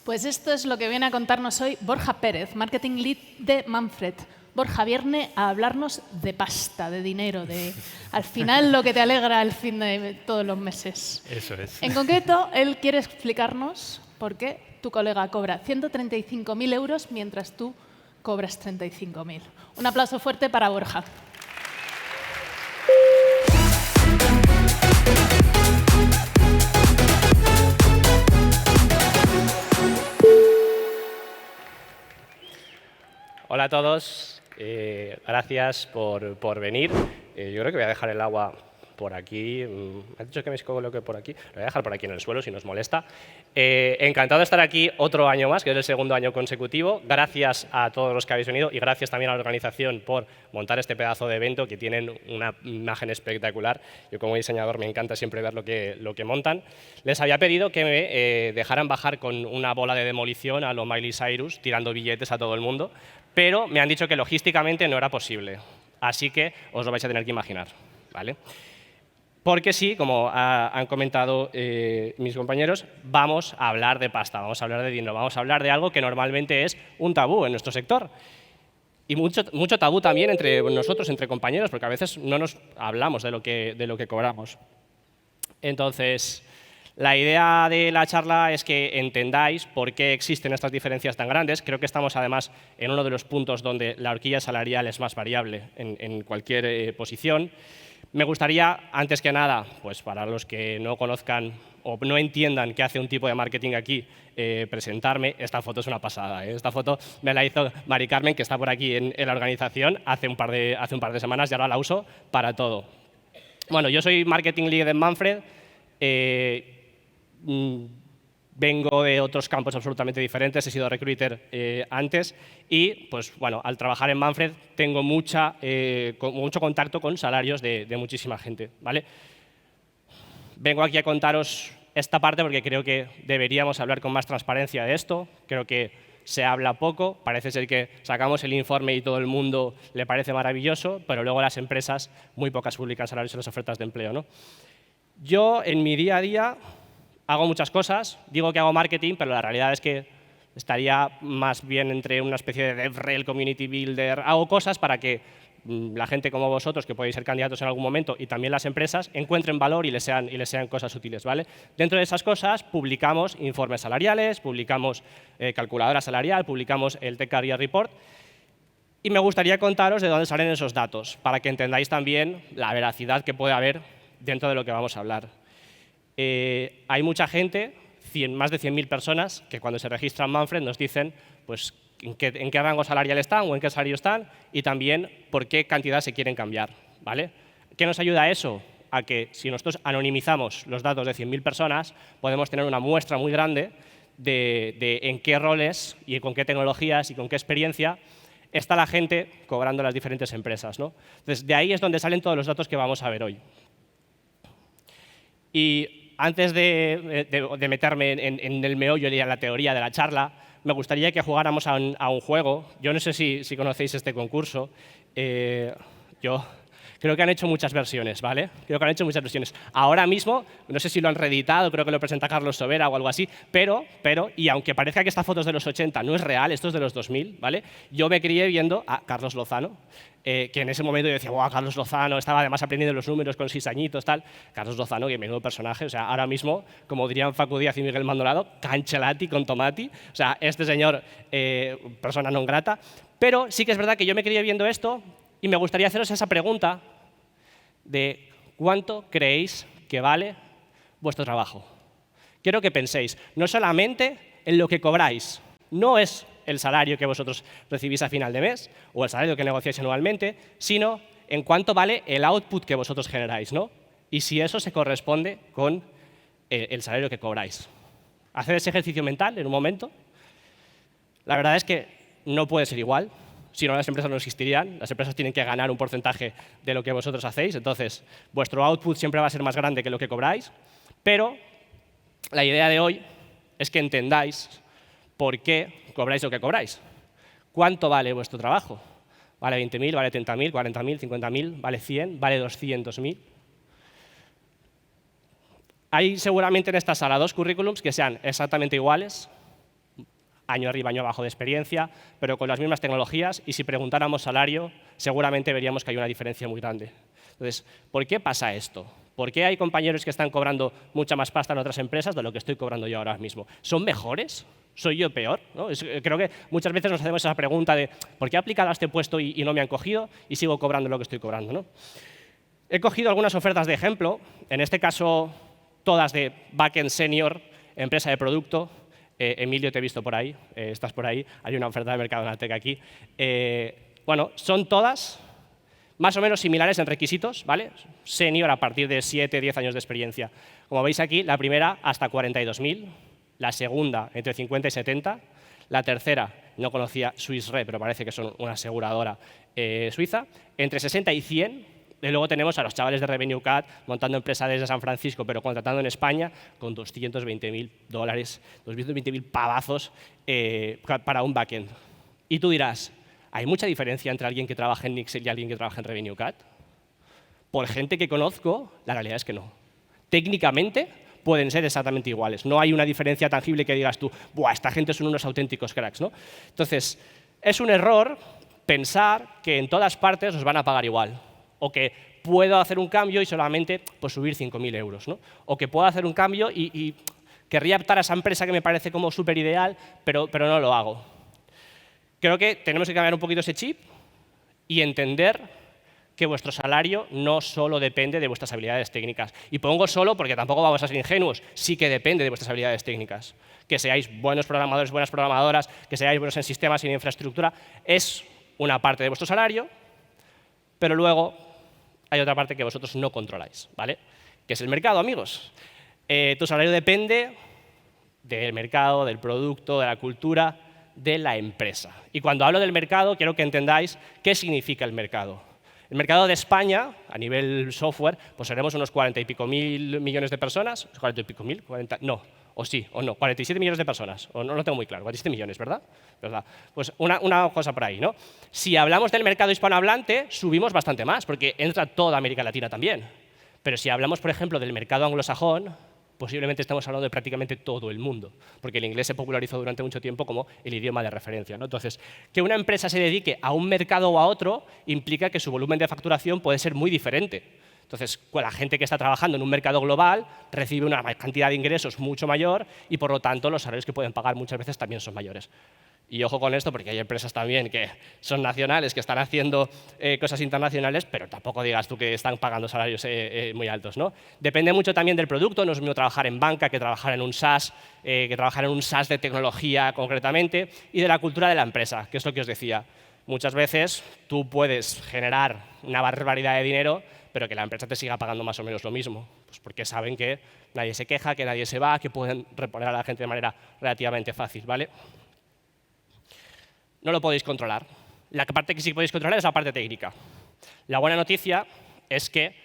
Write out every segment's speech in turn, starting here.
Pues esto es lo que viene a contarnos hoy Borja Pérez, Marketing Lead de Manfred. Borja viene a hablarnos de pasta, de dinero, de al final lo que te alegra al fin de todos los meses. Eso es. En concreto, él quiere explicarnos por qué tu colega cobra 135.000 euros mientras tú cobras 35.000. Un aplauso fuerte para Borja. Hola a todos, gracias por venir. Yo creo que voy a dejar el agua por aquí. Me has dicho que me coloque por aquí. Lo voy a dejar por aquí en el suelo si nos molesta. Encantado de estar aquí otro año más, que es el segundo año consecutivo. Gracias a todos los que habéis venido y gracias también a la organización por montar este pedazo de evento, que tienen una imagen espectacular. Yo como diseñador me encanta siempre ver lo que montan. Les había pedido que me dejaran bajar con una bola de demolición a lo Miley Cyrus, tirando billetes a todo el mundo, pero me han dicho que logísticamente no era posible. Así que os lo vais a tener que imaginar, ¿vale? Porque sí, como han comentado mis compañeros, vamos a hablar de pasta, vamos a hablar de dinero, vamos a hablar de algo que normalmente es un tabú en nuestro sector. Y mucho tabú también entre nosotros, entre compañeros, porque a veces no nos hablamos de lo que cobramos. Entonces, la idea de la charla es que entendáis por qué existen estas diferencias tan grandes. Creo que estamos, además, en uno de los puntos donde la horquilla salarial es más variable en cualquier posición. Me gustaría, antes que nada, pues para los que no conozcan o no entiendan qué hace un tipo de marketing aquí, presentarme. Esta foto es una pasada, ¿eh? Esta foto me la hizo Mari Carmen, que está por aquí en la organización, hace un par de semanas y ahora la uso para todo. Bueno, yo soy Marketing Lead en Manfred. Vengo de otros campos absolutamente diferentes, he sido recruiter antes y, pues, bueno, al trabajar en Manfred tengo mucho contacto con salarios de muchísima gente, ¿vale? Vengo aquí a contaros esta parte porque creo que deberíamos hablar con más transparencia de esto. Creo que se habla poco, parece ser que sacamos el informe y todo el mundo le parece maravilloso, pero luego las empresas muy pocas publican salarios en las ofertas de empleo, ¿no? Yo, en mi día a día, hago muchas cosas, digo que hago marketing, pero la realidad es que estaría más bien entre una especie de DevRel, Community Builder. Hago cosas para que la gente como vosotros, que podéis ser candidatos en algún momento, y también las empresas, encuentren valor y les sean cosas útiles, ¿vale? Dentro de esas cosas publicamos informes salariales, publicamos calculadora salarial, publicamos el Tech Career Report. Y me gustaría contaros de dónde salen esos datos, para que entendáis también la veracidad que puede haber dentro de lo que vamos a hablar. Hay mucha gente, más de 100.000 personas, que cuando se registran en Manfred nos dicen pues, en qué rango salarial están o en qué salario están y también por qué cantidad se quieren cambiar, ¿vale? ¿Qué nos ayuda eso? A que si nosotros anonimizamos los datos de 100.000 personas, podemos tener una muestra muy grande de en qué roles y con qué tecnologías y con qué experiencia está la gente cobrando las diferentes empresas, ¿no? Entonces, de ahí es donde salen todos los datos que vamos a ver hoy. Y antes de meterme en el meollo y en la teoría de la charla, me gustaría que jugáramos a un juego. Yo no sé si conocéis este concurso. Yo creo que han hecho muchas versiones, ¿vale? Creo que han hecho muchas versiones. Ahora mismo, no sé si lo han reeditado, creo que lo presenta Carlos Sobera o algo así, pero, y aunque parezca que esta foto es de los 80, no es real, esto es de los 2000, ¿vale? Yo me crié viendo a Carlos Lozano, que en ese momento yo decía, wow, Carlos Lozano, estaba además aprendiendo los números con 6 añitos, tal. Carlos Lozano, que menudo personaje, o sea, ahora mismo, como dirían Facu Díaz y Miguel Maldonado, cancelati con tomati, o sea, este señor, persona non grata. Pero sí que es verdad que yo me crié viendo esto y me gustaría haceros esa pregunta de cuánto creéis que vale vuestro trabajo. Quiero que penséis, no solamente en lo que cobráis, no es el salario que vosotros recibís a final de mes o el salario que negociáis anualmente, sino en cuánto vale el output que vosotros generáis, ¿no? Y si eso se corresponde con el salario que cobráis. Haced ese ejercicio mental en un momento. La verdad es que no puede ser igual. Si no, las empresas no existirían. Las empresas tienen que ganar un porcentaje de lo que vosotros hacéis. Entonces, vuestro output siempre va a ser más grande que lo que cobráis. Pero la idea de hoy es que entendáis por qué cobráis lo que cobráis. ¿Cuánto vale vuestro trabajo? ¿Vale 20.000, vale 30.000, 40.000, 50.000, vale 100, vale 200.000? Hay seguramente en esta sala 2 currículums que sean exactamente iguales, año arriba, año abajo de experiencia, pero con las mismas tecnologías, y si preguntáramos salario, seguramente veríamos que hay una diferencia muy grande. Entonces, ¿por qué pasa esto? ¿Por qué hay compañeros que están cobrando mucha más pasta en otras empresas de lo que estoy cobrando yo ahora mismo? ¿Son mejores? ¿Soy yo peor? ¿No? Creo que muchas veces nos hacemos esa pregunta de ¿por qué he aplicado a este puesto y no me han cogido y sigo cobrando lo que estoy cobrando, ¿no? He cogido algunas ofertas de ejemplo, en este caso todas de backend senior, empresa de producto. Emilio, te he visto por ahí, estás por ahí, hay una oferta de mercado en Altec aquí. Bueno, son todas más o menos similares en requisitos, ¿vale? Senior a partir de 7, 10 años de experiencia. Como veis aquí, la primera hasta 42.000, la segunda entre 50 y 70, la tercera, no conocía Swiss Re, pero parece que son una aseguradora suiza, entre 60 y 100. Y luego tenemos a los chavales de Revenue Cat montando empresas desde San Francisco, pero contratando en España con $220.000, 220.000 pavazos para un backend. Y tú dirás, ¿hay mucha diferencia entre alguien que trabaja en Nixel y alguien que trabaja en Revenue Cat? Por gente que conozco, la realidad es que no. Técnicamente pueden ser exactamente iguales. No hay una diferencia tangible que digas tú, ¡buah, esta gente son unos auténticos cracks!, ¿no? Entonces, es un error pensar que en todas partes os van a pagar igual. O que puedo hacer un cambio y solamente pues, subir 5.000 euros, ¿no? O que puedo hacer un cambio y querría optar a esa empresa que me parece como súper ideal, pero no lo hago. Creo que tenemos que cambiar un poquito ese chip y entender que vuestro salario no solo depende de vuestras habilidades técnicas. Y pongo solo porque tampoco vamos a ser ingenuos, sí que depende de vuestras habilidades técnicas. Que seáis buenos programadores, buenas programadoras, que seáis buenos en sistemas y en infraestructura, es una parte de vuestro salario, pero luego hay otra parte que vosotros no controláis, ¿vale? Que es el mercado, amigos. Tu salario depende del mercado, del producto, de la cultura, de la empresa. Y cuando hablo del mercado, quiero que entendáis qué significa el mercado. El mercado de España, a nivel software, pues seremos unos 40 y pico mil millones de personas. ¿40 y pico mil? 40, no, o sí, o no. 47 millones de personas. O no lo tengo muy claro. 47 millones, ¿verdad? ¿Verdad? Pues una cosa por ahí, ¿no? Si hablamos del mercado hispanohablante, subimos bastante más, porque entra toda América Latina también. Pero si hablamos, por ejemplo, del mercado anglosajón, posiblemente estamos hablando de prácticamente todo el mundo, porque el inglés se popularizó durante mucho tiempo como el idioma de referencia, ¿no? Entonces, que una empresa se dedique a un mercado o a otro implica que su volumen de facturación puede ser muy diferente. Entonces, la gente que está trabajando en un mercado global recibe una cantidad de ingresos mucho mayor y, por lo tanto, los salarios que pueden pagar muchas veces también son mayores. Y ojo con esto, porque hay empresas también que son nacionales, que están haciendo cosas internacionales, pero tampoco digas tú que están pagando salarios muy altos, ¿no? Depende mucho también del producto. No es lo mismo trabajar en banca que trabajar en un SaaS, de tecnología concretamente, y de la cultura de la empresa, que es lo que os decía. Muchas veces tú puedes generar una barbaridad de dinero, pero que la empresa te siga pagando más o menos lo mismo, pues porque saben que nadie se queja, que nadie se va, que pueden reponer a la gente de manera relativamente fácil, ¿vale? No lo podéis controlar. La parte que sí podéis controlar es la parte técnica. La buena noticia es que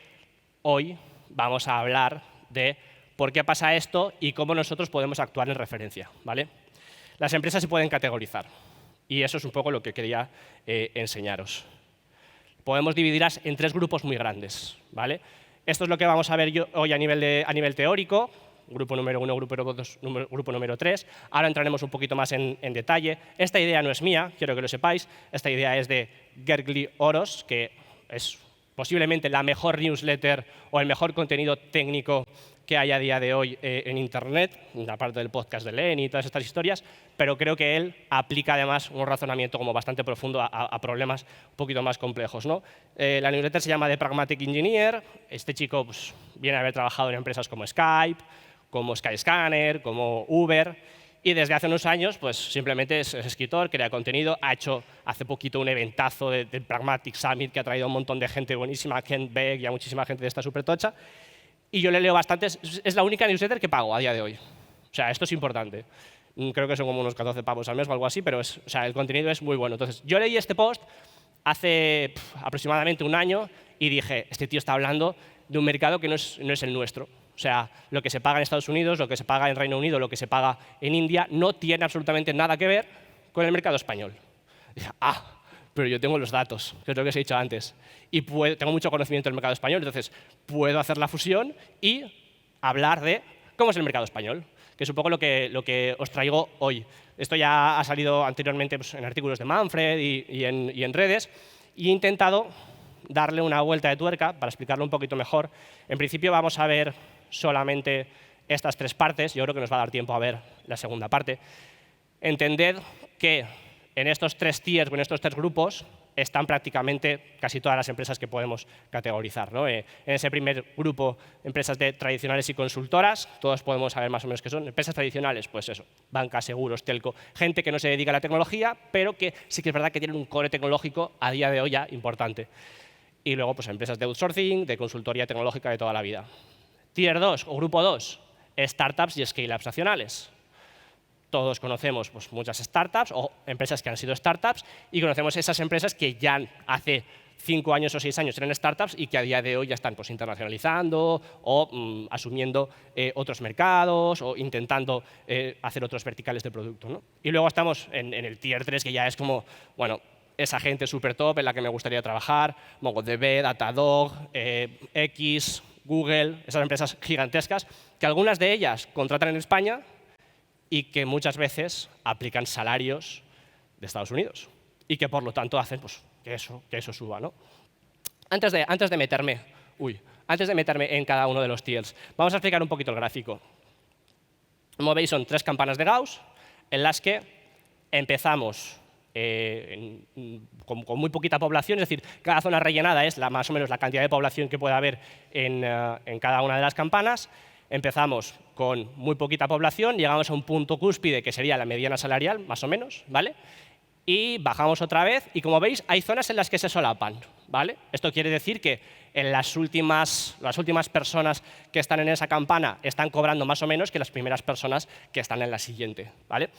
hoy vamos a hablar de por qué pasa esto y cómo nosotros podemos actuar en referencia, ¿vale? Las empresas se pueden categorizar y eso es un poco lo que quería enseñaros. Podemos dividirlas en 3 grupos muy grandes, ¿vale? Esto es lo que vamos a ver hoy a nivel teórico. Grupo número 1, grupo número 2, grupo número 3. Ahora entraremos un poquito más en detalle. Esta idea no es mía, quiero que lo sepáis. Esta idea es de Gergely Oros, que es posiblemente la mejor newsletter o el mejor contenido técnico que hay a día de hoy en Internet, aparte del podcast de Len y todas estas historias, pero creo que él aplica además un razonamiento como bastante profundo a problemas un poquito más complejos, ¿no? La newsletter se llama The Pragmatic Engineer. Este chico pues, viene a haber trabajado en empresas como Skype, como Skyscanner, como Uber, y desde hace unos años pues, simplemente es escritor, crea contenido, ha hecho hace poquito un eventazo del Pragmatic Summit que ha traído a un montón de gente buenísima, a Kent Beck y a muchísima gente de esta súper tocha, y yo le leo bastante, es la única newsletter que pago a día de hoy. O sea, esto es importante. Creo que son como unos 14 pavos al mes o algo así, pero el contenido es muy bueno. Entonces, yo leí este post hace aproximadamente un año y dije, este tío está hablando de un mercado que no es el nuestro. O sea, lo que se paga en Estados Unidos, lo que se paga en Reino Unido, lo que se paga en India, no tiene absolutamente nada que ver con el mercado español. Y dije, pero yo tengo los datos, que es lo que os he dicho antes, y tengo mucho conocimiento del mercado español, entonces puedo hacer la fusión y hablar de cómo es el mercado español. que es un poco lo que os traigo hoy. Esto ya ha salido anteriormente pues, en artículos de Manfred y en redes, y he intentado darle una vuelta de tuerca para explicarlo un poquito mejor. En principio vamos a ver solamente estas 3 partes. Yo creo que nos va a dar tiempo a ver la segunda parte. Entended que en estos 3 tiers o en estos 3 grupos están prácticamente casi todas las empresas que podemos categorizar, ¿no? En ese primer grupo, empresas tradicionales y consultoras, todos podemos saber más o menos qué son. Empresas tradicionales, pues eso, banca, seguros, telco, gente que no se dedica a la tecnología, pero que sí que es verdad que tienen un core tecnológico a día de hoy ya importante. Y luego, pues empresas de outsourcing, de consultoría tecnológica de toda la vida. Tier 2 o grupo 2, startups y scale-ups nacionales. Todos conocemos pues, muchas startups o empresas que han sido startups y conocemos esas empresas que ya hace 5 años o 6 años eran startups y que a día de hoy ya están pues, internacionalizando o asumiendo otros mercados o intentando hacer otros verticales de producto, ¿no? Y luego estamos en el tier 3, que ya es como, bueno, esa gente súper top en la que me gustaría trabajar, MongoDB, Datadog, X, Google, esas empresas gigantescas, que algunas de ellas contratan en España y que muchas veces aplican salarios de Estados Unidos y que, por lo tanto, hacen pues, que eso suba, ¿no? Antes de meterme en cada uno de los tiers, vamos a explicar un poquito el gráfico. Como veis, son 3 campanas de Gauss en las que empezamos con muy poquita población, es decir, cada zona rellenada es más o menos la cantidad de población que puede haber en cada una de las campanas. Empezamos con muy poquita población, llegamos a un punto cúspide que sería la mediana salarial, más o menos, ¿vale? Y bajamos otra vez y, como veis, hay zonas en las que se solapan, ¿vale? Esto quiere decir que en las últimas personas que están en esa campana están cobrando más o menos que las primeras personas que están en la siguiente, ¿vale?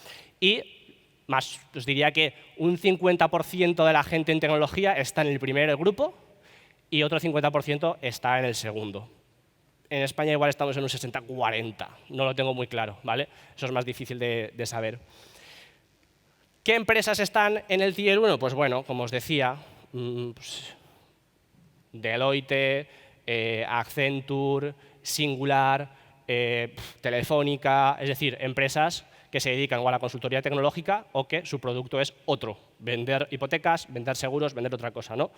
Y os diría que un 50% de la gente en tecnología está en el primer grupo y otro 50% está en el segundo. En España igual estamos en un 60-40, no lo tengo muy claro, ¿vale? Eso es más difícil de saber. ¿Qué empresas están en el Tier 1? Pues bueno, como os decía, pues, Deloitte, Accenture, Singular, Telefónica, es decir, empresas que se dedican o a la consultoría tecnológica o que su producto es otro, vender hipotecas, vender seguros, vender otra cosa, ¿no?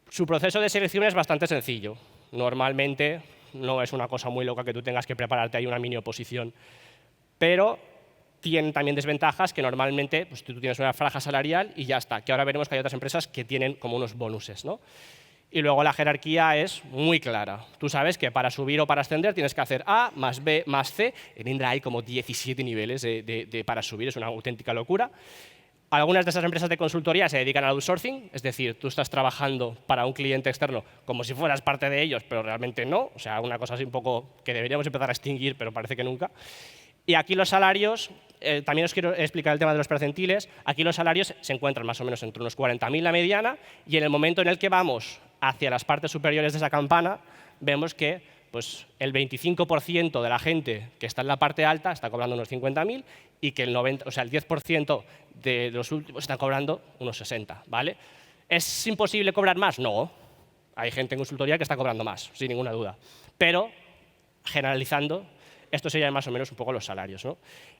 Su proceso de selección es bastante sencillo. Normalmente no es una cosa muy loca que tú tengas que prepararte ahí una mini oposición, pero tienen también desventajas que normalmente pues, tú tienes una franja salarial y ya está, que ahora veremos que hay otras empresas que tienen como unos bonuses, ¿no? Y luego la jerarquía es muy clara. Tú sabes que para subir o para ascender tienes que hacer A más B más C. En Indra hay como 17 niveles para subir, es una auténtica locura. Algunas de esas empresas de consultoría se dedican al outsourcing, es decir, tú estás trabajando para un cliente externo como si fueras parte de ellos, pero realmente no. O sea, una cosa así un poco que deberíamos empezar a extinguir, pero parece que nunca. Y aquí los salarios, también os quiero explicar el tema de los percentiles. Aquí los salarios se encuentran más o menos entre unos 40.000 la mediana, y en el momento en el que vamos hacia las partes superiores de esa campana, vemos que pues, el 25% de la gente que está en la parte alta está cobrando unos 50.000 y que el 10% de los últimos están cobrando unos 60, ¿vale? ¿Es imposible cobrar más? No. Hay gente en consultoría que está cobrando más, sin ninguna duda. Pero, generalizando, esto serían más o menos un poco los salarios, ¿no?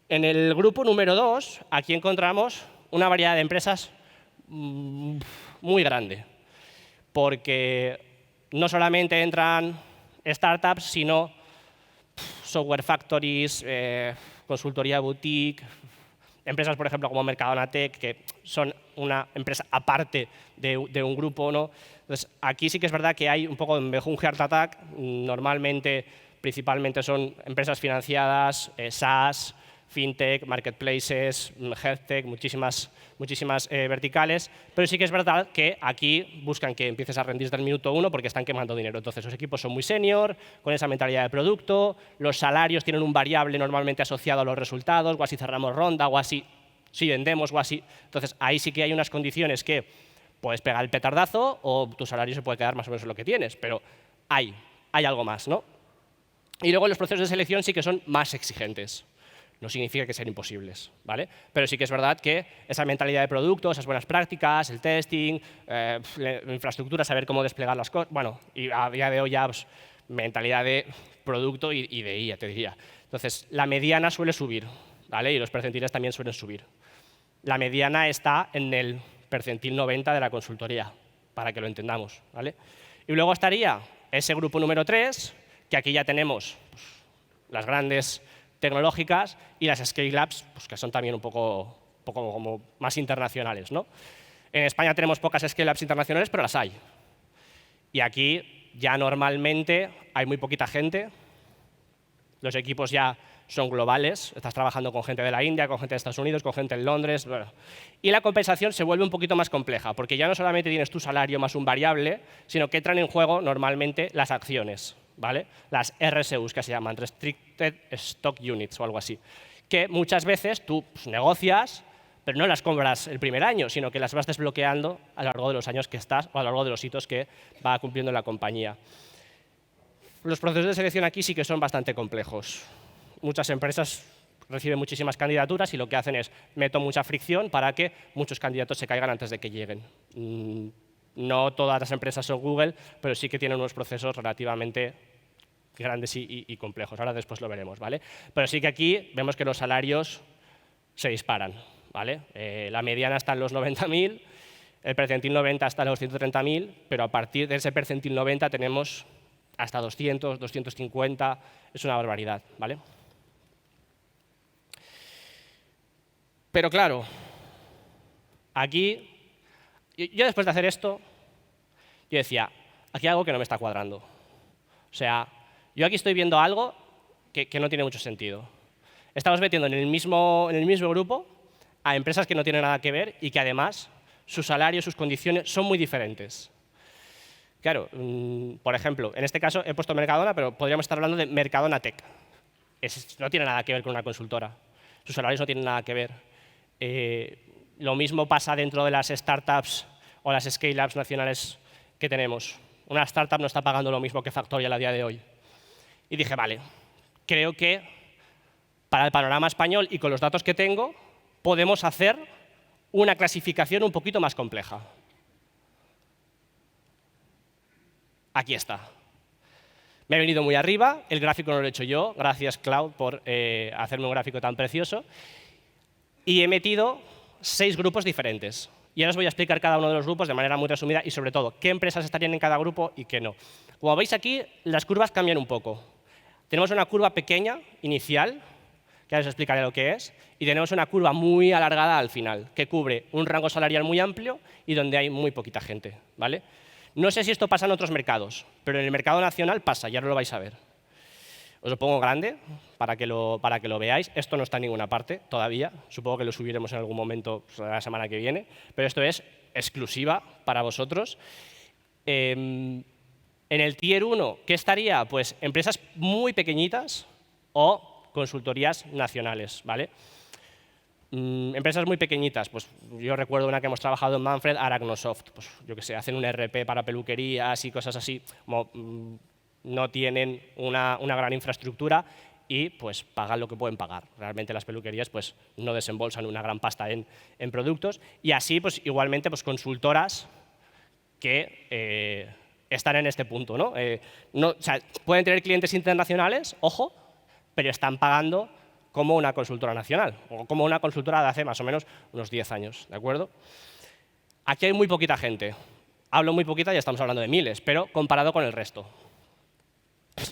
En el grupo número 2, aquí encontramos una variedad de empresas muy grande, porque no solamente entran startups, sino software factories, consultoría boutique, empresas, por ejemplo, como Mercadona-Tech, que son una empresa aparte de un grupo, ¿no? Entonces, aquí sí que es verdad que hay un poco de un heart attack. Normalmente, principalmente son empresas financiadas, SaaS, fintech, marketplaces, healthtech, muchísimas verticales, pero sí que es verdad que aquí buscan que empieces a rendir desde el minuto 1 porque están quemando dinero. Entonces, los equipos son muy senior, con esa mentalidad de producto, los salarios tienen un variable normalmente asociado a los resultados, o así cerramos ronda, o así si vendemos, o así. Entonces, ahí sí que hay unas condiciones que puedes pegar el petardazo o tu salario se puede quedar más o menos en lo que tienes, pero hay algo más, ¿no? Y luego los procesos de selección sí que son más exigentes. No significa que sean imposibles, ¿vale? Pero sí que es verdad que esa mentalidad de producto, esas buenas prácticas, el testing, la infraestructura, saber cómo desplegar las cosas, bueno, y a día de hoy ya pues, mentalidad de producto y de IA, te diría. Entonces, la mediana suele subir, ¿vale? Y los percentiles también suelen subir. La mediana está en el percentil 90 de la consultoría, para que lo entendamos, ¿vale? Y luego estaría ese grupo número 3, que aquí ya tenemos pues, las grandes tecnológicas y las scale-ups, pues, que son también un poco como más internacionales, ¿no? En España tenemos pocas scale-ups internacionales, pero las hay. Y aquí ya normalmente hay muy poquita gente. Los equipos ya son globales. Estás trabajando con gente de la India, con gente de Estados Unidos, con gente en Londres. Bueno. Y la compensación se vuelve un poquito más compleja, porque ya no solamente tienes tu salario más un variable, sino que entran en juego normalmente las acciones, ¿vale? Las RSUs, que se llaman Restricted Stock Units o algo así, que muchas veces tú pues, negocias, pero no las compras el primer año, sino que las vas desbloqueando a lo largo de los años que estás o a lo largo de los hitos que va cumpliendo la compañía. Los procesos de selección aquí sí que son bastante complejos. Muchas empresas reciben muchísimas candidaturas y lo que hacen es meto mucha fricción para que muchos candidatos se caigan antes de que lleguen. No todas las empresas son Google, pero sí que tienen unos procesos relativamente grandes y complejos. Ahora después lo veremos, ¿vale? Pero sí que aquí vemos que los salarios se disparan, ¿vale? La mediana está en los 90.000, el percentil 90 está en los 130.000, pero a partir de ese percentil 90 tenemos hasta 200, 250, es una barbaridad, ¿vale? Pero claro, aquí, yo después de hacer esto, yo decía, aquí hay algo que no me está cuadrando. O sea, yo aquí estoy viendo algo que no tiene mucho sentido. Estamos metiendo en el mismo grupo a empresas que no tienen nada que ver y que además sus salarios, sus condiciones son muy diferentes. Claro, por ejemplo, en este caso he puesto Mercadona, pero podríamos estar hablando de Mercadona Tech. No tiene nada que ver con una consultora. Sus salarios no tienen nada que ver. Lo mismo pasa dentro de las startups o las scale-ups nacionales que tenemos. Una startup no está pagando lo mismo que Factorial a día de hoy. Y dije, vale, creo que para el panorama español y con los datos que tengo, podemos hacer una clasificación un poquito más compleja. Aquí está. Me he venido muy arriba, el gráfico no lo he hecho yo, gracias Cloud por hacerme un gráfico tan precioso. Y he metido 6 grupos diferentes. Y ahora os voy a explicar cada uno de los grupos de manera muy resumida y sobre todo qué empresas estarían en cada grupo y qué no. Como veis aquí, las curvas cambian un poco. Tenemos una curva pequeña, inicial, que ahora os explicaré lo que es, y tenemos una curva muy alargada al final, que cubre un rango salarial muy amplio y donde hay muy poquita gente, ¿vale? No sé si esto pasa en otros mercados, pero en el mercado nacional pasa, ya no lo vais a ver. Os lo pongo grande para que lo veáis. Esto no está en ninguna parte todavía. Supongo que lo subiremos en algún momento pues, la semana que viene. Pero esto es exclusiva para vosotros. En el Tier 1, ¿qué estaría? Pues empresas muy pequeñitas o consultorías nacionales, ¿vale? Empresas muy pequeñitas, pues yo recuerdo una que hemos trabajado en Manfred, Arachnosoft, pues yo qué sé, hacen un ERP para peluquerías y cosas así, como no tienen una gran infraestructura y pues pagan lo que pueden pagar. Realmente las peluquerías pues no desembolsan una gran pasta en productos y así pues igualmente pues consultoras que están en este punto, ¿no? O sea, pueden tener clientes internacionales, ojo, pero están pagando como una consultora nacional, o como una consultora de hace más o menos unos 10 años, ¿de acuerdo? Aquí hay muy poquita gente. Hablo muy poquita y estamos hablando de miles, pero comparado con el resto.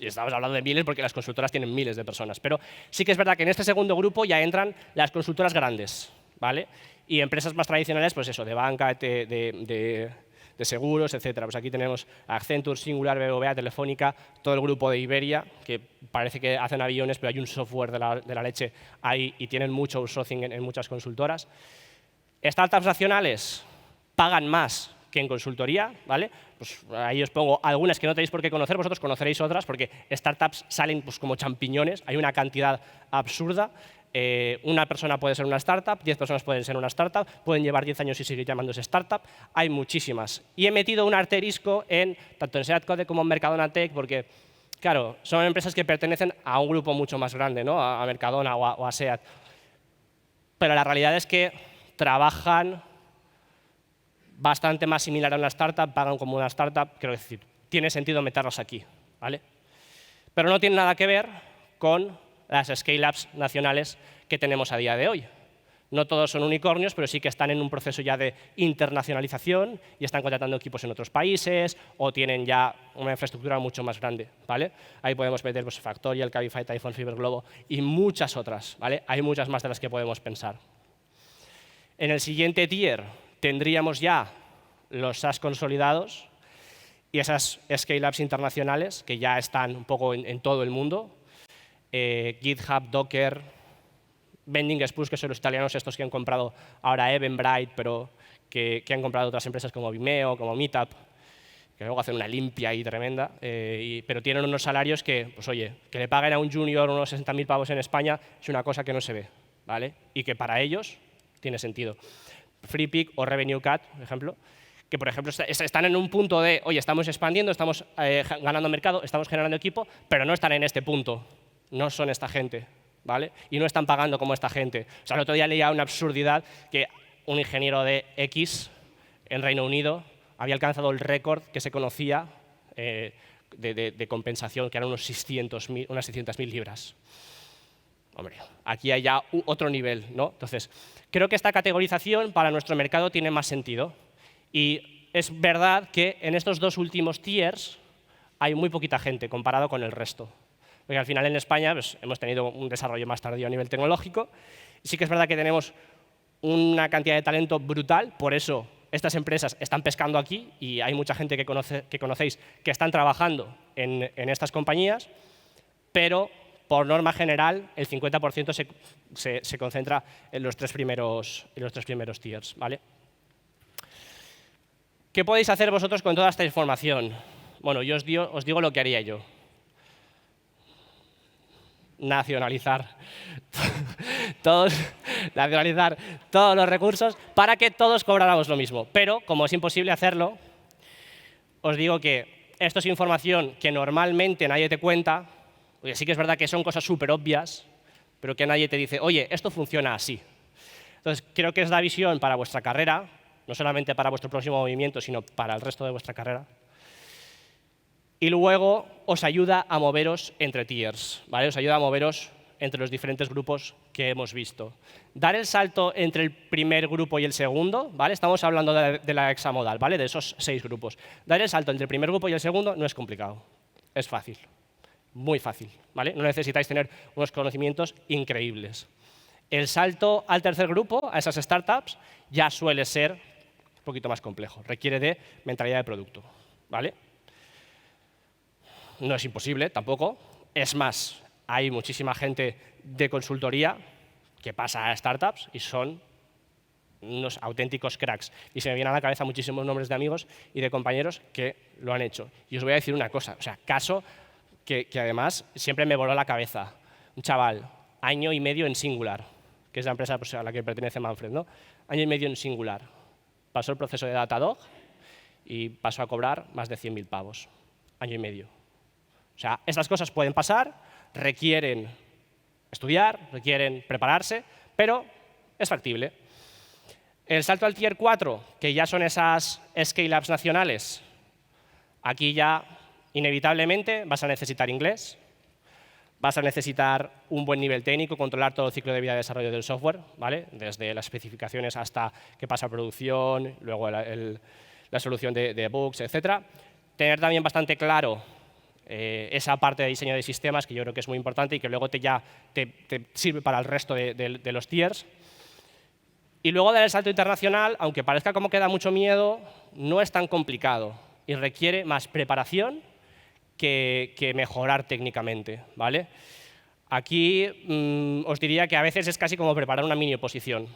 Y estamos hablando de miles porque las consultoras tienen miles de personas. Pero sí que es verdad que en este segundo grupo ya entran las consultoras grandes, ¿vale? Y empresas más tradicionales, pues eso, de banca, de seguros, etcétera. Pues aquí tenemos Accenture, Singular, BBVA, Telefónica, todo el grupo de Iberia, que parece que hacen aviones, pero hay un software de la leche ahí y tienen mucho outsourcing en muchas consultoras. Startups nacionales pagan más que en consultoría, ¿vale? Pues ahí os pongo algunas que no tenéis por qué conocer, vosotros conoceréis otras, porque startups salen pues, como champiñones, hay una cantidad absurda. Una persona puede ser una startup, 10 personas pueden ser una startup, pueden llevar 10 años y seguir llamándose startup. Hay muchísimas. Y he metido un asterisco tanto en SeatCode como en Mercadona Tech, porque, claro, son empresas que pertenecen a un grupo mucho más grande, ¿no? A Mercadona o a Seat. Pero la realidad es que trabajan bastante más similar a una startup, pagan como una startup, quiero decir, tiene sentido meterlos aquí, ¿vale? Pero no tiene nada que ver con las scale-ups nacionales que tenemos a día de hoy. No todos son unicornios, pero sí que están en un proceso ya de internacionalización y están contratando equipos en otros países o tienen ya una infraestructura mucho más grande, ¿vale? Ahí podemos meter pues, Factorial, Cabify, Typhoon, Fiber Globo y muchas otras, ¿vale? Hay muchas más de las que podemos pensar. En el siguiente tier tendríamos ya los SaaS consolidados y esas scale-ups internacionales que ya están un poco en todo el mundo. GitHub, Docker, Vending Express, que son los italianos estos que han comprado ahora Eventbrite, pero que han comprado otras empresas como Vimeo, como Meetup, que luego hacen una limpia ahí tremenda, pero tienen unos salarios que, pues oye, que le paguen a un junior unos 60.000 pavos en España es una cosa que no se ve, ¿vale? Y que para ellos tiene sentido. FreePick o Revenue Cat, por ejemplo, que por ejemplo están en un punto de, oye, estamos expandiendo, estamos ganando mercado, estamos generando equipo, pero no están en este punto, no son esta gente, ¿vale? Y no están pagando como esta gente. O sea, el otro día leía una absurdidad que un ingeniero de X en Reino Unido había alcanzado el récord que se conocía de compensación, que eran unas 600.000 libras. Hombre, aquí hay ya otro nivel, ¿no? Entonces, creo que esta categorización para nuestro mercado tiene más sentido. Y es verdad que en estos dos últimos tiers hay muy poquita gente comparado con el resto. Porque al final en España pues, hemos tenido un desarrollo más tardío a nivel tecnológico. Sí que es verdad que tenemos una cantidad de talento brutal, por eso estas empresas están pescando aquí y hay mucha gente que conocéis que están trabajando en estas compañías, pero por norma general el 50% se concentra en los tres primeros tiers, ¿vale? ¿Qué podéis hacer vosotros con toda esta información? Bueno, yo os digo lo que haría yo. Nacionalizar todos los recursos para que todos cobráramos lo mismo. Pero, como es imposible hacerlo, os digo que esto es información que normalmente nadie te cuenta, porque sí que es verdad que son cosas súper obvias, pero que nadie te dice, oye, esto funciona así. Entonces, creo que es la visión para vuestra carrera, no solamente para vuestro próximo movimiento, sino para el resto de vuestra carrera. Y luego os ayuda a moveros entre tiers, ¿vale? Os ayuda a moveros entre los diferentes grupos que hemos visto. Dar el salto entre el primer grupo y el segundo, ¿vale? Estamos hablando de la hexamodal, ¿vale? De esos 6 grupos. Dar el salto entre el primer grupo y el segundo no es complicado, es fácil, muy fácil, ¿vale? No necesitáis tener unos conocimientos increíbles. El salto al tercer grupo, a esas startups, ya suele ser un poquito más complejo, requiere de mentalidad de producto, ¿vale? No es imposible tampoco. Es más, hay muchísima gente de consultoría que pasa a startups y son unos auténticos cracks. Y se me vienen a la cabeza muchísimos nombres de amigos y de compañeros que lo han hecho. Y os voy a decir una cosa, o sea, caso que además siempre me voló la cabeza. Un chaval, 1 año y medio en Singular, que es la empresa pues, a la que pertenece Manfred, ¿no? 1 año y medio en Singular. Pasó el proceso de Datadog y pasó a cobrar más de 100.000 pavos. 1 año y medio. O sea, estas cosas pueden pasar, requieren estudiar, requieren prepararse, pero es factible. El salto al tier 4, que ya son esas scale-ups nacionales, aquí ya inevitablemente vas a necesitar inglés, vas a necesitar un buen nivel técnico, controlar todo el ciclo de vida de desarrollo del software, ¿vale? Desde las especificaciones hasta que pasa a producción, luego la solución de bugs, etc. Tener también bastante claro esa parte de diseño de sistemas, que yo creo que es muy importante y que luego te sirve para el resto de los tiers. Y luego dar el salto internacional, aunque parezca como que da mucho miedo, no es tan complicado y requiere más preparación que mejorar técnicamente, ¿vale? Aquí os diría que a veces es casi como preparar una mini oposición,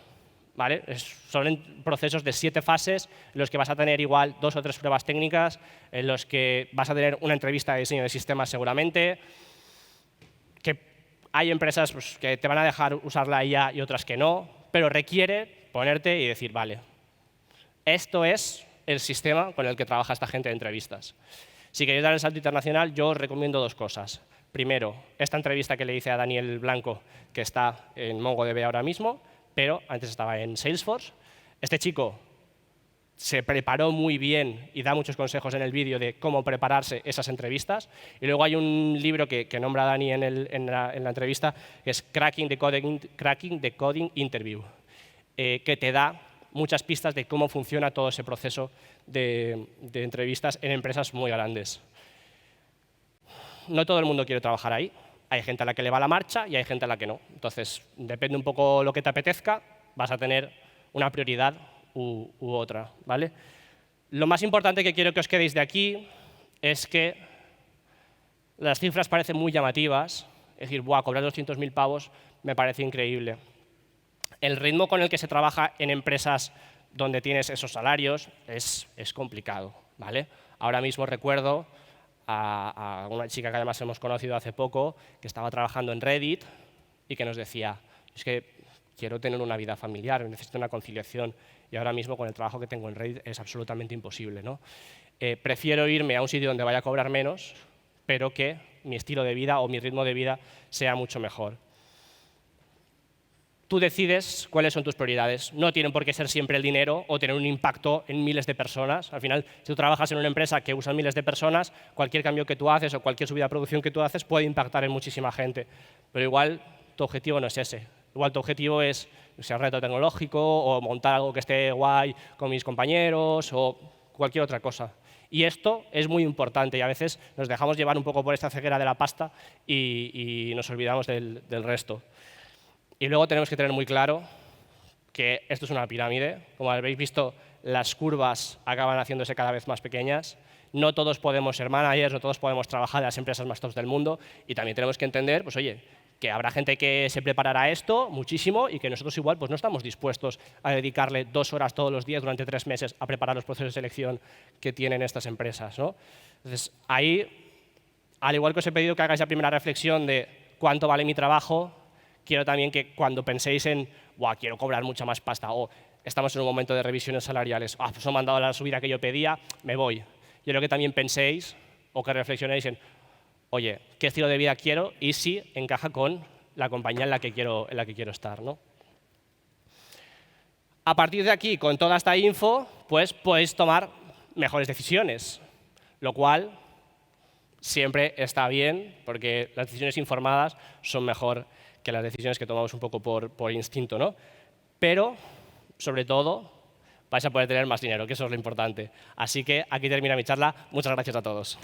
¿vale? Son procesos de 7 fases en los que vas a tener igual 2 o 3 pruebas técnicas, en los que vas a tener una entrevista de diseño de sistemas seguramente, que hay empresas pues, que te van a dejar usar la IA y otras que no, pero requiere ponerte y decir, vale, esto es el sistema con el que trabaja esta gente de entrevistas. Si queréis dar el salto internacional, yo os recomiendo 2 cosas. Primero, esta entrevista que le hice a Daniel Blanco, que está en MongoDB ahora mismo, pero antes estaba en Salesforce. Este chico se preparó muy bien y da muchos consejos en el vídeo de cómo prepararse esas entrevistas. Y luego hay un libro que nombra Dani en la entrevista, que es Cracking the Coding Interview, que te da muchas pistas de cómo funciona todo ese proceso de entrevistas en empresas muy grandes. No todo el mundo quiere trabajar ahí. Hay gente a la que le va la marcha y hay gente a la que no. Entonces, depende un poco lo que te apetezca, vas a tener una prioridad u otra, ¿vale? Lo más importante que quiero que os quedéis de aquí es que las cifras parecen muy llamativas. Es decir, ¡buah, cobrar 200.000 pavos me parece increíble! El ritmo con el que se trabaja en empresas donde tienes esos salarios es complicado, ¿vale? Ahora mismo recuerdo a una chica que además hemos conocido hace poco, que estaba trabajando en Reddit y que nos decía, es que quiero tener una vida familiar, necesito una conciliación y ahora mismo con el trabajo que tengo en Reddit es absolutamente imposible, ¿no? Prefiero irme a un sitio donde vaya a cobrar menos, pero que mi estilo de vida o mi ritmo de vida sea mucho mejor. Tú decides cuáles son tus prioridades. No tienen por qué ser siempre el dinero o tener un impacto en miles de personas. Al final, si tú trabajas en una empresa que usa miles de personas, cualquier cambio que tú haces o cualquier subida de producción que tú haces puede impactar en muchísima gente. Pero igual tu objetivo no es ese. Igual tu objetivo es un reto tecnológico o montar algo que esté guay con mis compañeros o cualquier otra cosa. Y esto es muy importante y a veces nos dejamos llevar un poco por esta ceguera de la pasta y nos olvidamos del resto. Y luego tenemos que tener muy claro que esto es una pirámide. Como habéis visto, las curvas acaban haciéndose cada vez más pequeñas. No todos podemos ser managers, no todos podemos trabajar en las empresas más top del mundo. Y también tenemos que entender, pues oye, que habrá gente que se preparará a esto muchísimo y que nosotros igual pues no estamos dispuestos a dedicarle 2 horas todos los días durante 3 meses a preparar los procesos de selección que tienen estas empresas, ¿no? Entonces, ahí, al igual que os he pedido que hagáis la primera reflexión de cuánto vale mi trabajo, quiero también que cuando penséis en quiero cobrar mucha más pasta o estamos en un momento de revisiones salariales, pues me han dado la subida que yo pedía, me voy. Yo creo que también penséis o que reflexionéis en oye, ¿qué estilo de vida quiero y si encaja con la compañía en la que quiero estar, ¿no? A partir de aquí, con toda esta info, pues podéis tomar mejores decisiones, lo cual siempre está bien porque las decisiones informadas son mejor que las decisiones que tomamos un poco por instinto, ¿no? Pero, sobre todo, vais a poder tener más dinero, que eso es lo importante. Así que aquí termina mi charla. Muchas gracias a todos.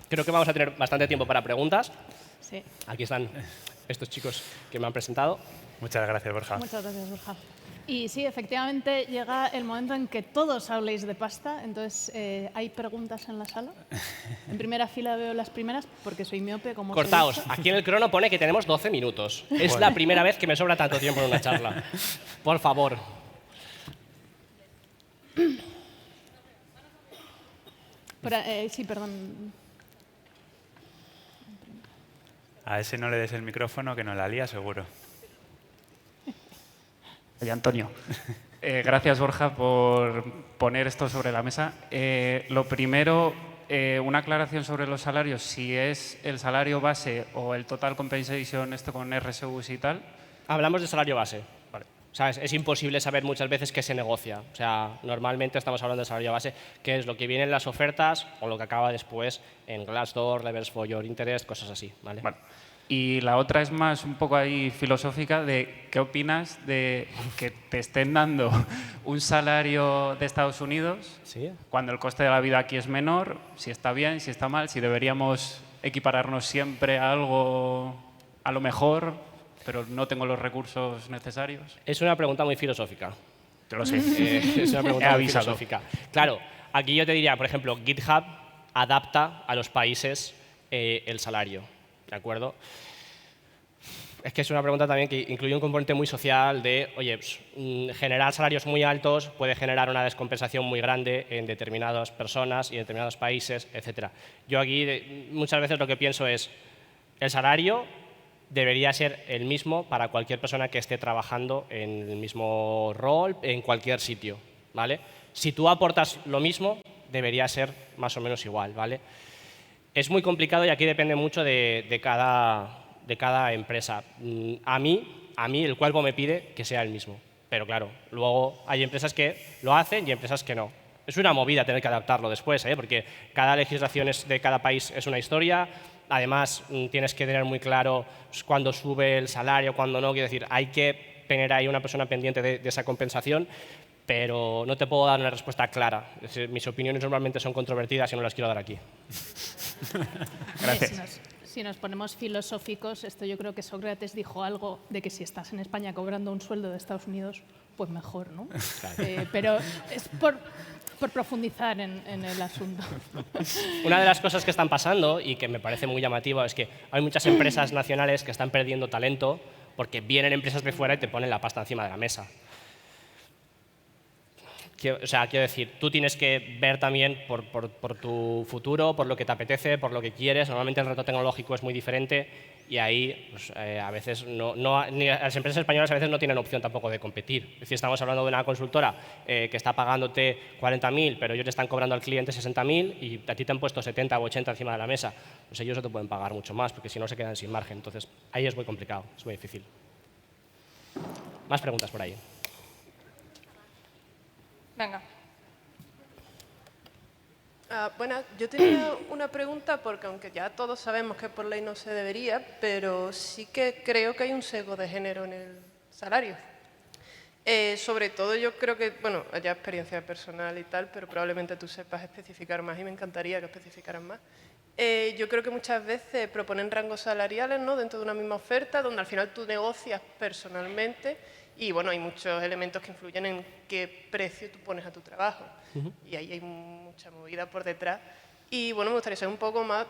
Creo que vamos a tener bastante tiempo para preguntas. Sí. Aquí están estos chicos que me han presentado. Muchas gracias, Borja. Muchas gracias, Borja. Y sí, efectivamente, llega el momento en que todos habléis de pasta. Entonces, ¿hay preguntas en la sala? En primera fila veo las primeras, porque soy miope, como Cortaos. os he dicho. Aquí en el crono pone que tenemos 12 minutos. Es la primera vez que me sobra tanto tiempo en una charla. Por favor. Sí, perdón. A ese no le des el micrófono, que nos la lía seguro. Oye, Antonio. Gracias, Borja, por poner esto sobre la mesa. Lo primero, una aclaración sobre los salarios. Si es el salario base o el total compensation, esto con RSUs y tal. Hablamos de salario base. Vale. O sea, es imposible saber muchas veces qué se negocia. O sea, normalmente estamos hablando de salario base, que es lo que viene en las ofertas o lo que acaba después en Glassdoor, Levers for Your Interest, cosas así. ¿Vale? Bueno. Y la otra es más un poco ahí filosófica de qué opinas de que te estén dando un salario de Estados Unidos ¿Sí? cuando el coste de la vida aquí es menor, si está bien, si está mal, si deberíamos equipararnos siempre a algo a lo mejor, pero no tengo los recursos necesarios. Es una pregunta muy filosófica. Te lo sé. Es una pregunta He muy avisado. filosófica. Claro, aquí yo te diría, por ejemplo, GitHub adapta a los países el salario. ¿De acuerdo? Es que es una pregunta también que incluye un componente muy social de, oye, pues, generar salarios muy altos puede generar una descompensación muy grande en determinadas personas y en determinados países, etc. Yo aquí muchas veces lo que pienso es, el salario debería ser el mismo para cualquier persona que esté trabajando en el mismo rol, en cualquier sitio, ¿vale? Si tú aportas lo mismo, debería ser más o menos igual, ¿vale? Es muy complicado y aquí depende mucho de cada empresa. A mí el cuerpo me pide que sea el mismo. Pero claro, luego hay empresas que lo hacen y empresas que no. Es una movida tener que adaptarlo después, porque cada legislación de cada país es una historia. Además, tienes que tener muy claro cuándo sube el salario, cuándo no. Quiero decir, hay que tener ahí una persona pendiente de esa compensación, pero no te puedo dar una respuesta clara. Es decir, mis opiniones normalmente son controvertidas y no las quiero dar aquí. Gracias. Si nos ponemos filosóficos, esto yo creo que Sócrates dijo algo de que si estás en España cobrando un sueldo de Estados Unidos, pues mejor, ¿no? Claro. Pero es por profundizar en el asunto. Una de las cosas que están pasando y que me parece muy llamativo es que hay muchas empresas nacionales que están perdiendo talento porque vienen empresas de fuera y te ponen la pasta encima de la mesa. Quiero decir, tú tienes que ver también por tu futuro, por lo que te apetece, por lo que quieres. Normalmente el reto tecnológico es muy diferente y ahí pues, a veces ni las empresas españolas a veces no tienen opción tampoco de competir. Es decir, estamos hablando de una consultora que está pagándote 40.000, pero ellos le están cobrando al cliente 60.000 y a ti te han puesto 70 o 80 encima de la mesa. Pues ellos no te pueden pagar mucho más porque si no se quedan sin margen. Entonces, ahí es muy complicado, es muy difícil. Más preguntas por ahí. Venga. Bueno, yo tenía una pregunta porque aunque ya todos sabemos que por ley no se debería, pero sí que creo que hay un sesgo de género en el salario. Sobre todo yo creo que, bueno, ya experiencia personal y tal, pero probablemente tú sepas especificar más y me encantaría que especificaran más. Yo creo que muchas veces proponen rangos salariales, ¿no?, dentro de una misma oferta donde al final tú negocias personalmente. Y bueno, hay muchos elementos que influyen en qué precio tú pones a tu trabajo. Y ahí hay mucha movida por detrás. Y bueno, me gustaría saber un poco más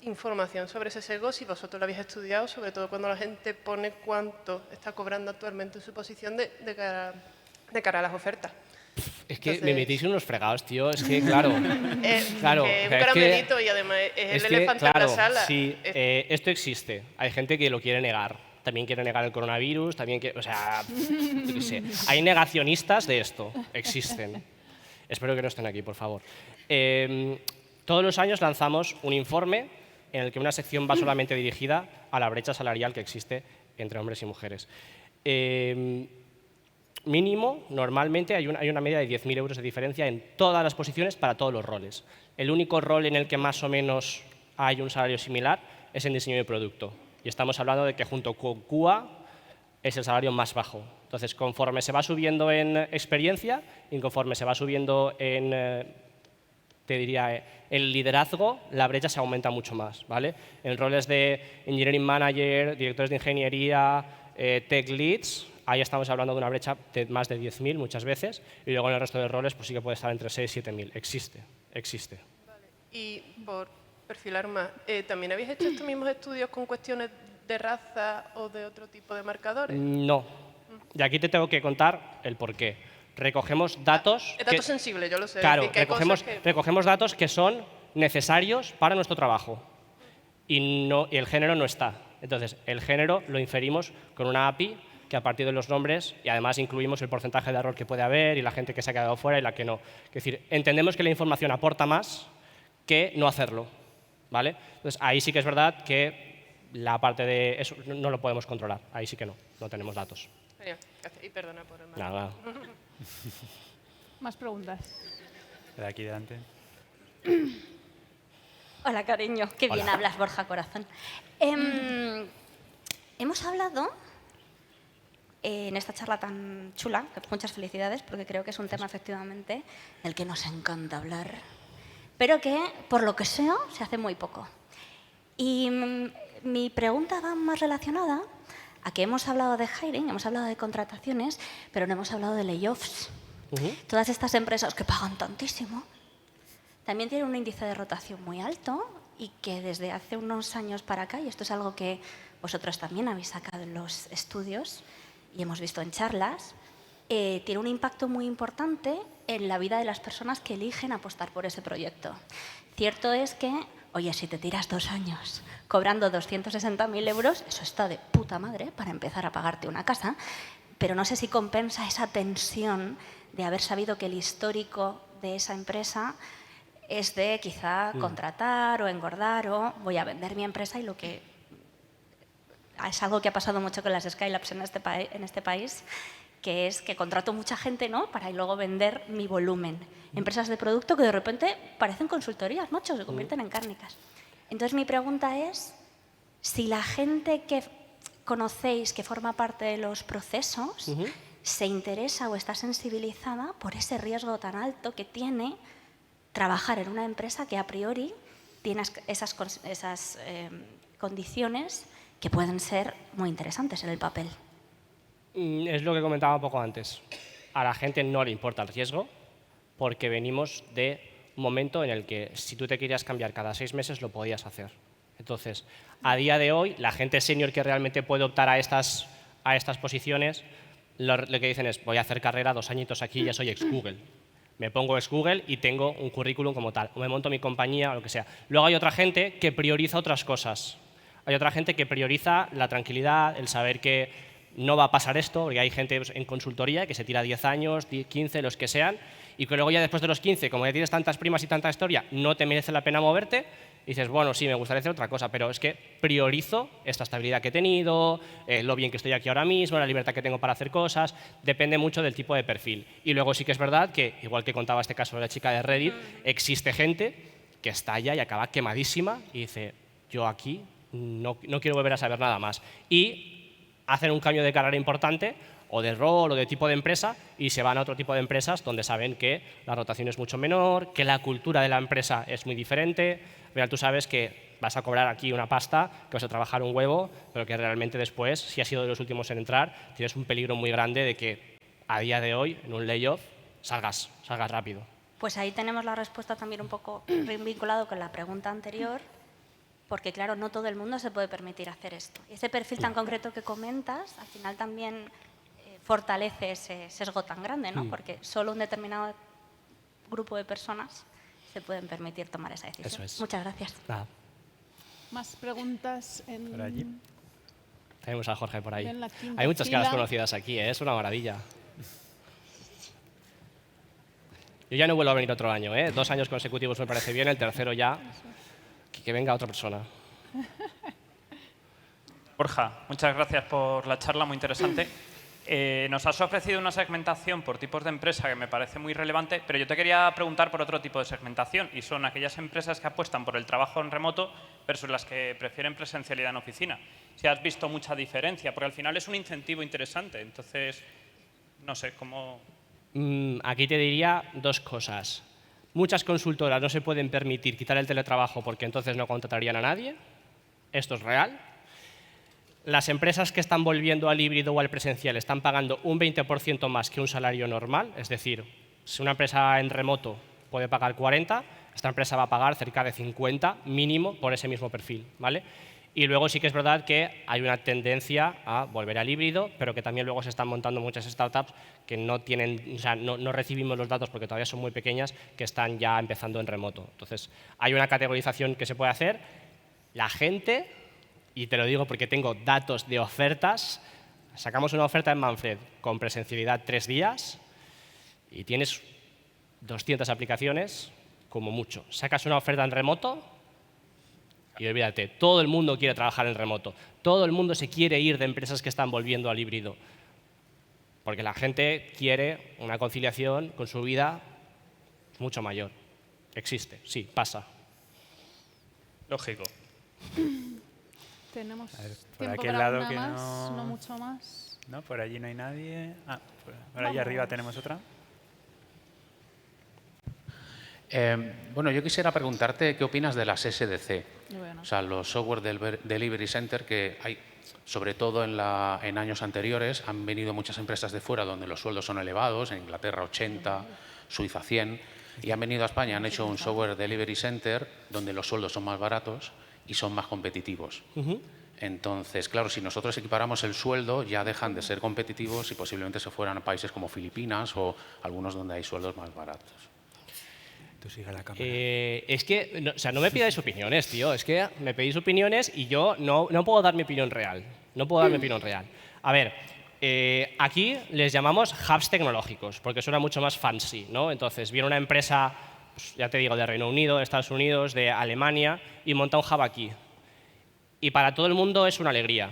información sobre ese sesgo, si vosotros lo habéis estudiado, sobre todo cuando la gente pone cuánto está cobrando actualmente en su posición de cara a las ofertas. Es que Entonces, me metéis en unos fregados, tío. Es que, claro. Claro, un caramelito y además es el elefante en la sala. Sí, esto existe. Hay gente que lo quiere negar. También quiere negar el coronavirus, también quiere, o sea, yo qué sé. Hay negacionistas de esto, existen. Espero que no estén aquí, por favor. Todos los años lanzamos un informe en el que una sección va solamente dirigida a la brecha salarial que existe entre hombres y mujeres. Mínimo, normalmente hay una media de 10.000 euros de diferencia en todas las posiciones para todos los roles. El único rol en el que más o menos hay un salario similar es en diseño de producto. Y estamos hablando de que junto con QA es el salario más bajo. Entonces, conforme se va subiendo en experiencia y conforme se va subiendo en, te diría, el liderazgo, la brecha se aumenta mucho más, ¿vale? En roles de engineering manager, directores de ingeniería, tech leads, ahí estamos hablando de una brecha de más de 10.000 muchas veces, y luego en el resto de roles pues sí que puede estar entre 6.000 y 7.000. Existe. Vale. Y por perfilar más, ¿también habéis hecho estos mismos estudios con cuestiones de raza o de otro tipo de marcadores? No. Y aquí te tengo que contar el porqué. Recogemos datos... Es dato sensible, yo lo sé. Claro, decir, que hay cosas que... recogemos datos que son necesarios para nuestro trabajo y el género no está. Entonces, el género lo inferimos con una API que a partir de los nombres, y además incluimos el porcentaje de error que puede haber y la gente que se ha quedado fuera y la que no. Es decir, entendemos que la información aporta más que no hacerlo, ¿vale? Entonces, ahí sí que es verdad que la parte de eso no lo podemos controlar. Ahí sí que no tenemos datos. Genial, gracias. Y perdona por el mal. Nada. Más preguntas. De aquí delante. Hola, cariño. Qué bien Hola. hablas, Borja Corazón. Hemos hablado en esta charla tan chula, que muchas felicidades, porque creo que es un tema efectivamente del que nos encanta hablar, pero que, por lo que sea, se hace muy poco. Y mi pregunta va más relacionada a que hemos hablado de hiring, hemos hablado de contrataciones, pero no hemos hablado de layoffs. Todas estas empresas que pagan tantísimo también tienen un índice de rotación muy alto y que desde hace unos años para acá, y esto es algo que vosotros también habéis sacado en los estudios y hemos visto en charlas, tiene un impacto muy importante en la vida de las personas que eligen apostar por ese proyecto. Cierto es que, oye, si te tiras 2 años cobrando 260.000 euros, eso está de puta madre para empezar a pagarte una casa, pero no sé si compensa esa tensión de haber sabido que el histórico de esa empresa es de quizá contratar o engordar o voy a vender mi empresa y lo que es algo que ha pasado mucho con las Skylabs en este país, que es que contrato mucha gente, ¿no?, para luego vender mi volumen. Empresas de producto que de repente parecen consultorías, macho, se convierten en cárnicas. Entonces mi pregunta es, si la gente que conocéis, que forma parte de los procesos, se interesa o está sensibilizada por ese riesgo tan alto que tiene trabajar en una empresa que a priori tiene esas condiciones que pueden ser muy interesantes en el papel. Es lo que comentaba un poco antes. A la gente no le importa el riesgo porque venimos de un momento en el que si tú te querías cambiar cada 6 meses lo podías hacer. Entonces, a día de hoy, la gente senior que realmente puede optar a estas posiciones, lo que dicen es, voy a hacer carrera 2 añitos aquí y ya soy ex-Google. Me pongo ex-Google y tengo un currículum como tal. O me monto mi compañía o lo que sea. Luego hay otra gente que prioriza otras cosas. Hay otra gente que prioriza la tranquilidad, el saber que no va a pasar esto, porque hay gente en consultoría que se tira 10 años, 15, los que sean, y que luego ya después de los 15, como ya tienes tantas primas y tanta historia, no te merece la pena moverte, y dices, bueno, sí, me gustaría hacer otra cosa, pero es que priorizo esta estabilidad que he tenido, lo bien que estoy aquí ahora mismo, la libertad que tengo para hacer cosas, depende mucho del tipo de perfil. Y luego sí que es verdad que, igual que contaba este caso de la chica de Reddit, existe gente que estalla y acaba quemadísima y dice, yo aquí no quiero volver a saber nada más. Y hacen un cambio de carrera importante o de rol o de tipo de empresa y se van a otro tipo de empresas donde saben que la rotación es mucho menor, que la cultura de la empresa es muy diferente. Mira, tú sabes que vas a cobrar aquí una pasta, que vas a trabajar un huevo, pero que realmente después, si has sido de los últimos en entrar, tienes un peligro muy grande de que a día de hoy, en un layoff, salgas rápido. Pues ahí tenemos la respuesta también un poco vinculado con la pregunta anterior, porque claro, no todo el mundo se puede permitir hacer esto. Ese perfil tan concreto que comentas, al final también fortalece ese sesgo tan grande, ¿no? Porque solo un determinado grupo de personas se pueden permitir tomar esa decisión. Eso es. Muchas gracias. Nada. Más preguntas en... Por allí. Tenemos a Jorge por ahí. En la quinta Hay muchas caras fila. conocidas aquí, es una maravilla. Yo ya no vuelvo a venir otro año, 2 años consecutivos me parece bien, el tercero ya, que venga otra persona. Borja, muchas gracias por la charla, muy interesante. Nos has ofrecido una segmentación por tipos de empresa que me parece muy relevante, pero yo te quería preguntar por otro tipo de segmentación, y son aquellas empresas que apuestan por el trabajo en remoto versus las que prefieren presencialidad en oficina. Si has visto mucha diferencia, porque al final es un incentivo interesante, entonces, no sé, ¿cómo...? Aquí te diría 2 cosas. Muchas consultoras no se pueden permitir quitar el teletrabajo porque entonces no contratarían a nadie. Esto es real. Las empresas que están volviendo al híbrido o al presencial están pagando un 20% más que un salario normal. Es decir, si una empresa en remoto puede pagar 40, esta empresa va a pagar cerca de 50 mínimo por ese mismo perfil, ¿vale? Y luego sí que es verdad que hay una tendencia a volver al híbrido, pero que también luego se están montando muchas startups que no tienen, o sea, no recibimos los datos porque todavía son muy pequeñas, que están ya empezando en remoto. Entonces, hay una categorización que se puede hacer. La gente, y te lo digo porque tengo datos de ofertas, sacamos una oferta en Manfred con presencialidad 3 días y tienes 200 aplicaciones, como mucho. Sacas una oferta en remoto y olvídate, todo el mundo quiere trabajar en remoto. Todo el mundo se quiere ir de empresas que están volviendo al híbrido. Porque la gente quiere una conciliación con su vida mucho mayor. Existe, sí, pasa. Lógico. Tenemos A ver, por tiempo aquel para lado una que más, no- no mucho más. No, por allí no hay nadie. Ah, por allí Vamos. arriba tenemos otra. Bueno, yo quisiera preguntarte qué opinas de las SDC, Bueno. o sea, los Software Delivery Center, que hay, sobre todo en años anteriores, han venido muchas empresas de fuera donde los sueldos son elevados, en Inglaterra 80, Suiza 100, y han venido a España, han hecho un Software Delivery Center donde los sueldos son más baratos y son más competitivos. Entonces, claro, si nosotros equiparamos el sueldo, ya dejan de ser competitivos y posiblemente se fueran a países como Filipinas o algunos donde hay sueldos más baratos. Tú sigue la cámara. Es que, no, o sea, no me pidáis opiniones, tío. Es que me pedís opiniones y yo no puedo dar mi opinión real. No puedo dar mi opinión real. A ver, aquí les llamamos hubs tecnológicos, porque suena mucho más fancy, ¿no? Entonces, viene una empresa pues, ya te digo, de Reino Unido, de Estados Unidos, de Alemania, y monta un hub aquí. Y para todo el mundo es una alegría,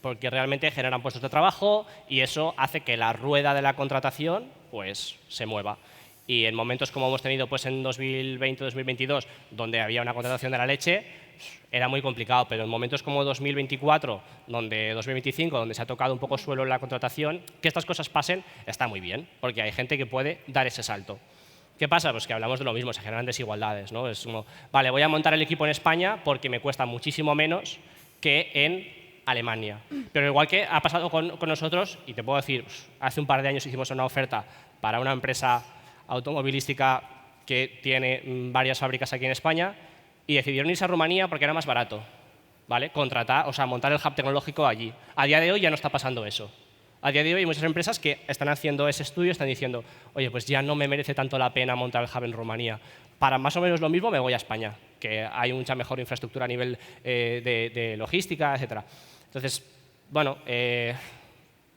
porque realmente generan puestos de trabajo y eso hace que la rueda de la contratación pues, se mueva. Y en momentos como hemos tenido pues, en 2020-2022, donde había una contratación de la leche, era muy complicado, pero en momentos como 2024, 2025, donde se ha tocado un poco suelo en la contratación, que estas cosas pasen, está muy bien, porque hay gente que puede dar ese salto. ¿Qué pasa? Pues que hablamos de lo mismo, se generan desigualdades, ¿no? Es como, vale, voy a montar el equipo en España porque me cuesta muchísimo menos que en Alemania. Pero igual que ha pasado con nosotros, y te puedo decir, hace un par de años hicimos una oferta para una empresa automovilística que tiene varias fábricas aquí en España y decidieron irse a Rumanía porque era más barato, ¿vale? Montar el hub tecnológico allí. A día de hoy ya no está pasando eso. A día de hoy hay muchas empresas que están haciendo ese estudio, están diciendo, oye, pues ya no me merece tanto la pena montar el hub en Rumanía. Para más o menos lo mismo me voy a España, que hay mucha mejor infraestructura a nivel de logística, etc. Entonces, bueno,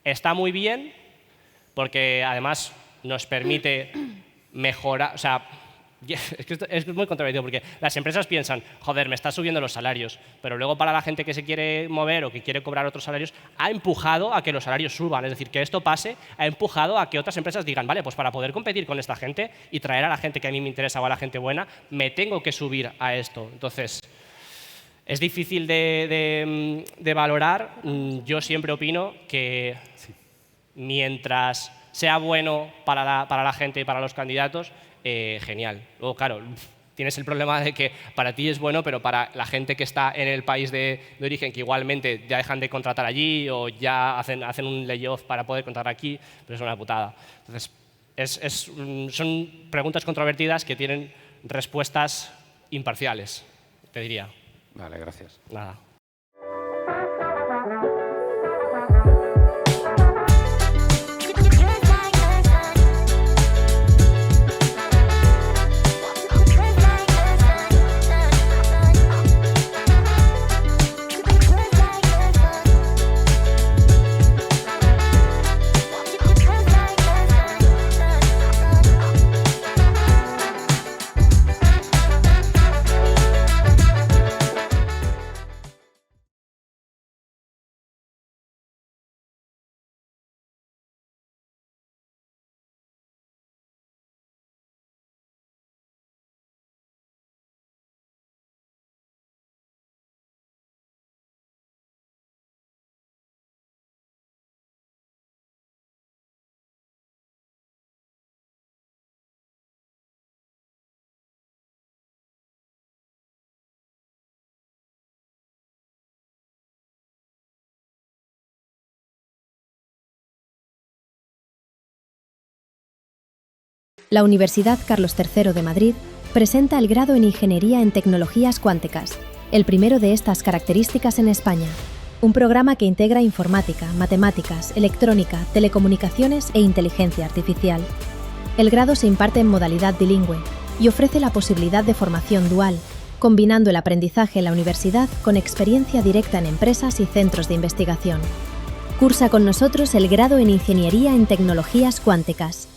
está muy bien porque además nos permite mejorar, o sea, es que es muy controvertido porque las empresas piensan, joder, me está subiendo los salarios, pero luego para la gente que se quiere mover o que quiere cobrar otros salarios, ha empujado a que los salarios suban. Es decir, que esto pase, ha empujado a que otras empresas digan, vale, pues para poder competir con esta gente y traer a la gente que a mí me interesa o a la gente buena, me tengo que subir a esto. Entonces, es difícil de valorar. Yo siempre opino que mientras sea bueno para la gente y para los candidatos, genial. Luego, claro, tienes el problema de que para ti es bueno, pero para la gente que está en el país de origen, que igualmente ya dejan de contratar allí o ya hacen un layoff para poder contratar aquí, pero es una putada. Entonces, son preguntas controvertidas que tienen respuestas imparciales, te diría. Vale, gracias. Nada. La Universidad Carlos III de Madrid presenta el grado en Ingeniería en Tecnologías Cuánticas, el primero de estas características en España. Un programa que integra informática, matemáticas, electrónica, telecomunicaciones e inteligencia artificial. El grado se imparte en modalidad bilingüe y ofrece la posibilidad de formación dual, combinando el aprendizaje en la universidad con experiencia directa en empresas y centros de investigación. Cursa con nosotros el grado en Ingeniería en Tecnologías Cuánticas.